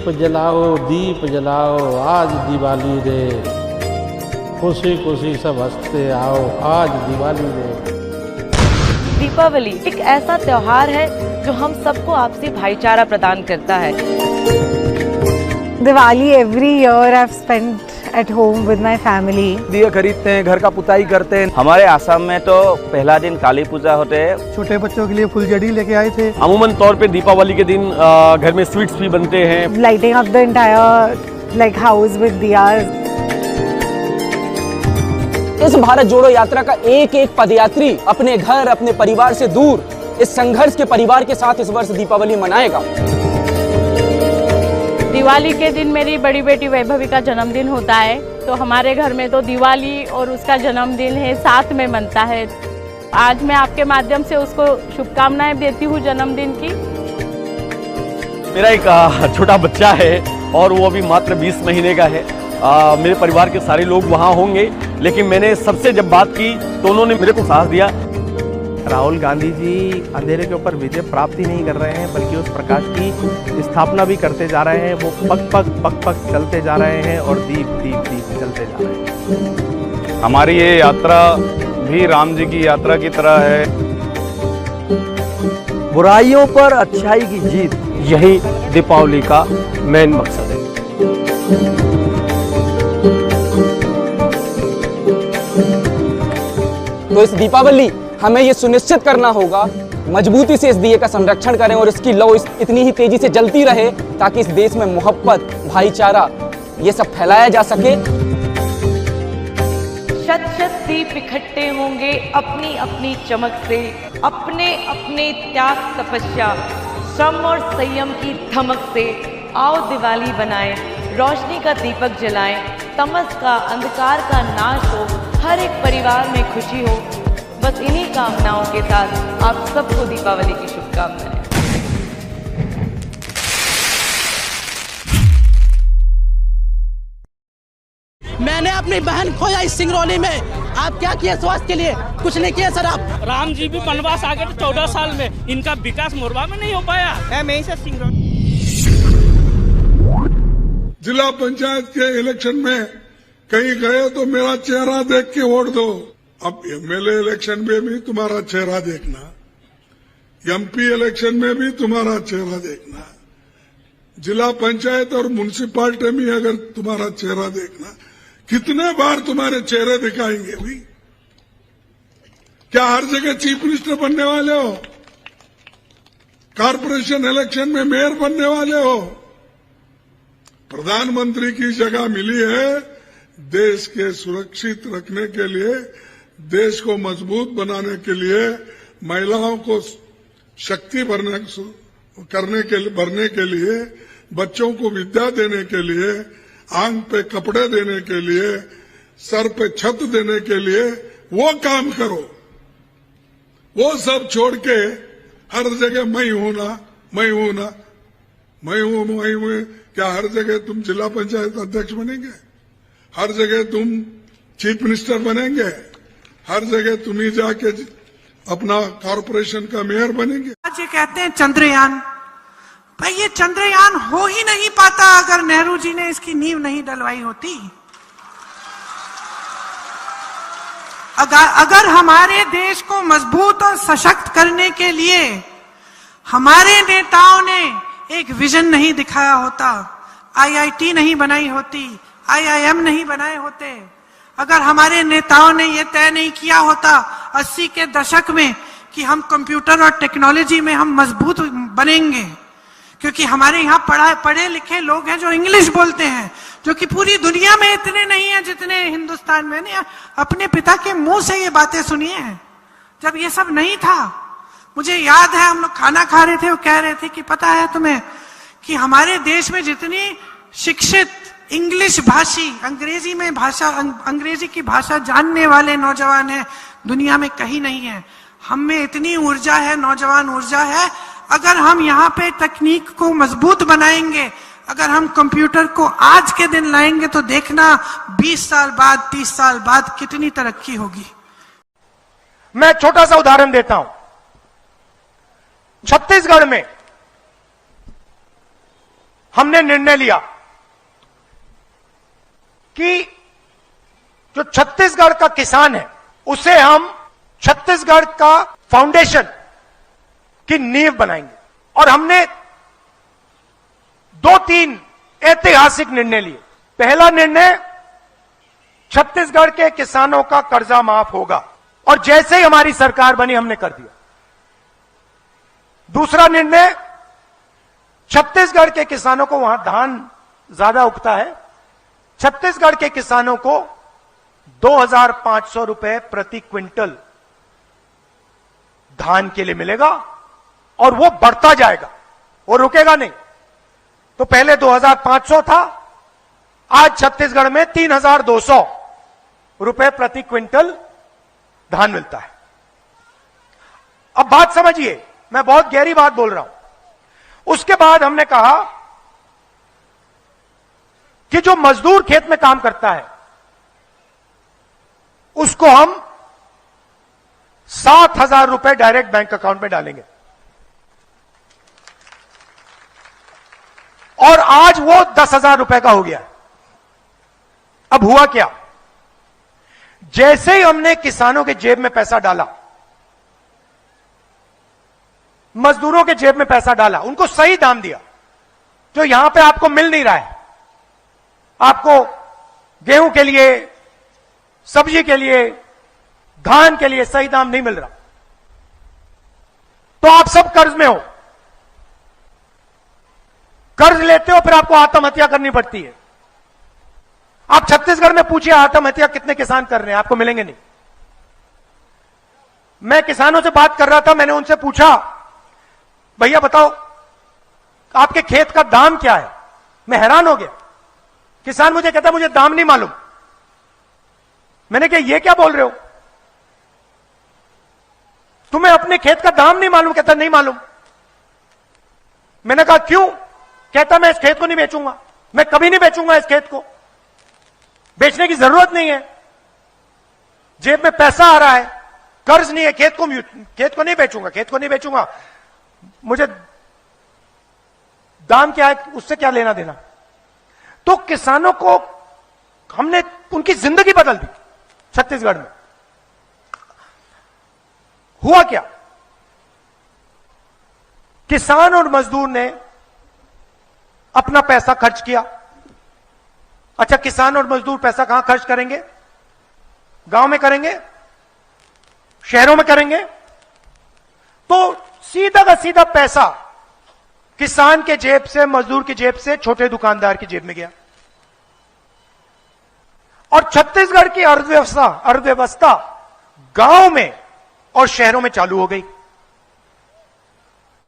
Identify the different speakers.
Speaker 1: दीप जलाओ आज दिवाली रे, खुशी खुशी सब हंसते आओ आज दिवाली रे।
Speaker 2: दीपावली एक ऐसा त्योहार है जो हम सबको आपसी भाईचारा प्रदान करता है।
Speaker 3: Diwali every year I have spent at home with my family.
Speaker 4: दिए खरीदते हैं, घर का पुताई करते हैं।
Speaker 5: हमारे आसाम में तो पहला दिन काली पूजा होते है।
Speaker 6: छोटे बच्चों के लिए फुलझड़ी लेके आए थे।
Speaker 7: अमूमन तौर पे दीपावली के दिन घर में स्वीट्स भी बनते हैं।
Speaker 3: Lighting up the entire house with diyas.
Speaker 4: इस भारत जोड़ो यात्रा का एक एक पदयात्री अपने घर अपने परिवार से दूर इस संघर्ष के परिवार के साथ इस वर्ष दीपावली मनाएगा।
Speaker 2: दिवाली के दिन मेरी बड़ी बेटी वैभवी का जन्मदिन होता है, तो हमारे घर में तो दिवाली और उसका जन्मदिन है साथ में मनता है। आज मैं आपके माध्यम से उसको शुभकामनाएं देती हूँ जन्मदिन की।
Speaker 7: मेरा एक छोटा बच्चा है और वो अभी मात्र 20 महीने का है। मेरे परिवार के सारे लोग वहाँ होंगे, लेकिन मैंने सबसे जब बात की तो उन्होंने मेरे को साहस दिया।
Speaker 6: राहुल गांधी जी अंधेरे के ऊपर विजय प्राप्ति नहीं कर रहे हैं, बल्कि उस प्रकाश की स्थापना भी करते जा रहे हैं। वो पग पग चलते जा रहे हैं और दीप दीप दीप चलते जा रहे हैं।
Speaker 8: हमारी ये यात्रा भी राम जी की यात्रा की तरह है।
Speaker 4: बुराइयों पर अच्छाई की जीत,
Speaker 7: यही दीपावली का मेन मकसद है।
Speaker 4: तो इस दीपावली हमें ये सुनिश्चित करना होगा, मजबूती से इस दिए का संरक्षण करें और इसकी लौ इतनी ही तेजी से जलती रहे ताकि इस देश में मोहब्बत, भाईचारा ये सब फैलाया जा सके।
Speaker 2: शत शत दीप इकट्ठे होंगे अपनी अपनी चमक से, अपने अपने त्याग तपस्या, श्रम और संयम की धमक से। आओ दिवाली बनाएं, रोशनी का दीपक जलाएं, तमस का अंधकार का नाश हो, हर एक परिवार में खुशी हो। बस इन्हीं कामनाओं के साथ आप सबको दीपावली की शुभकामनाएं।
Speaker 9: मैंने अपनी बहन खोया इस सिंगरौली में। आप क्या किए स्वास्थ्य के लिए? कुछ नहीं किया सर आप।
Speaker 10: राम जी भी वनवास आ गए थे 14 साल में, इनका विकास मोरवा में नहीं हो पाया। मैं से सिंगरौली
Speaker 11: जिला पंचायत के इलेक्शन में कहीं गए तो मेरा चेहरा देख के वोट दो। अब एमएलए इलेक्शन में भी तुम्हारा चेहरा देखना, एमपी इलेक्शन में भी तुम्हारा चेहरा देखना, जिला पंचायत और म्युनिसिपालिटी में अगर तुम्हारा चेहरा देखना, कितने बार तुम्हारे चेहरे दिखाएंगे भी? क्या हर जगह चीफ मिनिस्टर बनने वाले हो? कारपोरेशन इलेक्शन में मेयर बनने वाले हो? प्रधानमंत्री की जगह मिली है देश के सुरक्षित रखने के लिए, देश को मजबूत बनाने के लिए, महिलाओं को शक्ति भरने के लिए, बच्चों को विद्या देने के लिए, आंख पे कपड़े देने के लिए, सर पे छत देने के लिए वो काम करो। वो सब छोड़ के हर जगह मैं हूं ना, मैं हूं ना, मैं हूं। क्या हर जगह तुम जिला पंचायत अध्यक्ष बनेंगे? हर जगह तुम चीफ मिनिस्टर बनेंगे? हर जगह तुम ही जाके अपना कॉर्पोरेशन का मेयर बनेंगे?
Speaker 9: आज ये कहते हैं चंद्रयान, भाई ये चंद्रयान हो ही नहीं पाता अगर नेहरू जी ने इसकी नींव नहीं डलवाई होती। अगर हमारे देश को मजबूत और सशक्त करने के लिए हमारे नेताओं ने एक विजन नहीं दिखाया होता, आईआईटी नहीं बनाई होती, आईआईएम नहीं बनाए होते, अगर हमारे नेताओं ने यह तय नहीं किया होता 80 के दशक में कि हम कंप्यूटर और टेक्नोलॉजी में हम मजबूत बनेंगे, क्योंकि हमारे यहाँ पढ़े लिखे लोग हैं जो इंग्लिश बोलते हैं, जो कि पूरी दुनिया में इतने नहीं हैं जितने हिंदुस्तान में। नहीं, अपने पिता के मुंह से ये बातें सुनी हैं जब ये सब नहीं था। मुझे याद है हम लोग खाना खा रहे थे, वो कह रहे थे कि पता है तुम्हें कि हमारे देश में जितनी शिक्षित इंग्लिश भाषी, अंग्रेजी की भाषा जानने वाले नौजवान हैं दुनिया में कहीं नहीं है। हम में इतनी ऊर्जा है, नौजवान ऊर्जा है। अगर हम यहाँ पे तकनीक को मजबूत बनाएंगे, अगर हम कंप्यूटर को आज के दिन लाएंगे तो देखना 20 साल बाद, 30 साल बाद कितनी तरक्की होगी।
Speaker 6: मैं छोटा सा उदाहरण देता हूं। छत्तीसगढ़ में
Speaker 12: हमने निर्णय लिया कि जो छत्तीसगढ़ का किसान है उसे हम छत्तीसगढ़ का फाउंडेशन की नींव बनाएंगे। और हमने 2-3 ऐतिहासिक निर्णय लिए। पहला निर्णय, छत्तीसगढ़ के किसानों का कर्जा माफ होगा, और जैसे ही हमारी सरकार बनी हमने कर दिया। दूसरा निर्णय, छत्तीसगढ़ के किसानों को, वहां धान ज्यादा उगता है, छत्तीसगढ़ के किसानों को 2,500 रुपए प्रति क्विंटल धान के लिए मिलेगा, और वो बढ़ता जाएगा, वो रुकेगा नहीं। तो पहले 2,500 था, आज छत्तीसगढ़ में 3,200 रुपए प्रति क्विंटल धान मिलता है। अब बात समझिए, मैं बहुत गहरी बात बोल रहा हूं। उसके बाद हमने कहा कि जो मजदूर खेत में काम करता है उसको हम 7,000 रुपए डायरेक्ट बैंक अकाउंट में डालेंगे, और आज वो 10,000 रुपए का हो गया। अब हुआ क्या, जैसे ही हमने किसानों के जेब में पैसा डाला, मजदूरों के जेब में पैसा डाला, उनको सही दाम दिया, जो यहां पे आपको मिल नहीं रहा है। आपको गेहूं के लिए, सब्जी के लिए, धान के लिए सही दाम नहीं मिल रहा, तो आप सब कर्ज में हो, कर्ज लेते हो, फिर आपको आत्महत्या करनी पड़ती है। आप छत्तीसगढ़ में पूछिए आत्महत्या कितने किसान कर रहे हैं, आपको मिलेंगे नहीं। मैं किसानों से बात कर रहा था, मैंने उनसे पूछा, भैया बताओ आपके खेत का दाम क्या है? मैं हैरान हो गया। किसान मुझे कहता मुझे दाम नहीं मालूम। मैंने कहा ये क्या बोल रहे हो, तुम्हें अपने खेत का दाम नहीं मालूम? कहता नहीं मालूम। मैंने कहा क्यों? कहता मैं इस खेत को नहीं बेचूंगा, मैं कभी नहीं बेचूंगा इस खेत को, बेचने की जरूरत नहीं है, जेब में पैसा आ रहा है, कर्ज नहीं है, खेत को नहीं बेचूंगा, खेत को नहीं बेचूंगा, मुझे दाम क्या है उससे क्या लेना देना। तो किसानों को हमने, उनकी जिंदगी बदल दी छत्तीसगढ़ में। हुआ क्या, किसान और मजदूर ने अपना पैसा खर्च किया। अच्छा, किसान और मजदूर पैसा कहां खर्च करेंगे? गांव में करेंगे, शहरों में करेंगे। तो सीधा का सीधा पैसा किसान के जेब से, मजदूर की जेब से, छोटे दुकानदार की जेब में गया, और छत्तीसगढ़ की अर्थव्यवस्था गांव में और शहरों में चालू हो गई।